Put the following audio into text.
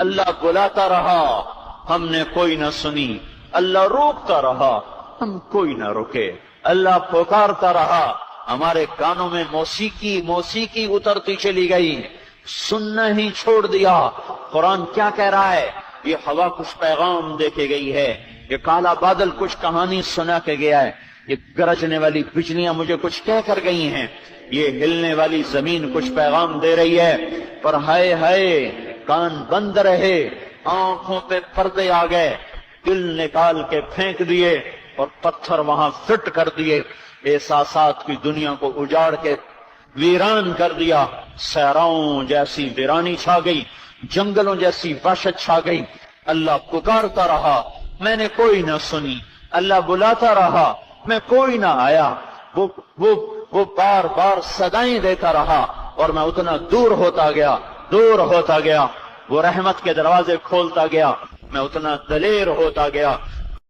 اللہ بلاتا رہا، ہم نے کوئی نہ سنی، اللہ روکتا رہا، ہم کوئی نہ رکے، اللہ پکارتا رہا، ہمارے کانوں میں موسیقی اترتی چلی گئی، سننا ہی چھوڑ دیا۔ قرآن کیا کہہ رہا ہے؟ یہ ہوا کچھ پیغام دے کے گئی ہے، یہ کالا بادل کچھ کہانی سنا کے گیا ہے، یہ گرجنے والی بجلیاں مجھے کچھ کہہ کر گئی ہیں، یہ ہلنے والی زمین کچھ پیغام دے رہی ہے، پر ہائے ہائے کان بند رہے، آنکھوں پہ پردے آ گئے، دل نکال کے پھینک دیے اور پتھر وہاں فٹ کر دیے، احساسات کی دنیا کو اجاڑ کے ویران کر دیا، صحراؤں جیسی ویرانی چھا گئی، جنگلوں جیسی وحشت چھا گئی۔ اللہ پکارتا رہا، میں نے کوئی نہ سنی، اللہ بلاتا رہا، میں کوئی نہ آیا، وہ بار بار صدائیں دیتا رہا اور میں اتنا دور ہوتا گیا، وہ رحمت کے دروازے کھولتا گیا، میں اتنا دلیر ہوتا گیا،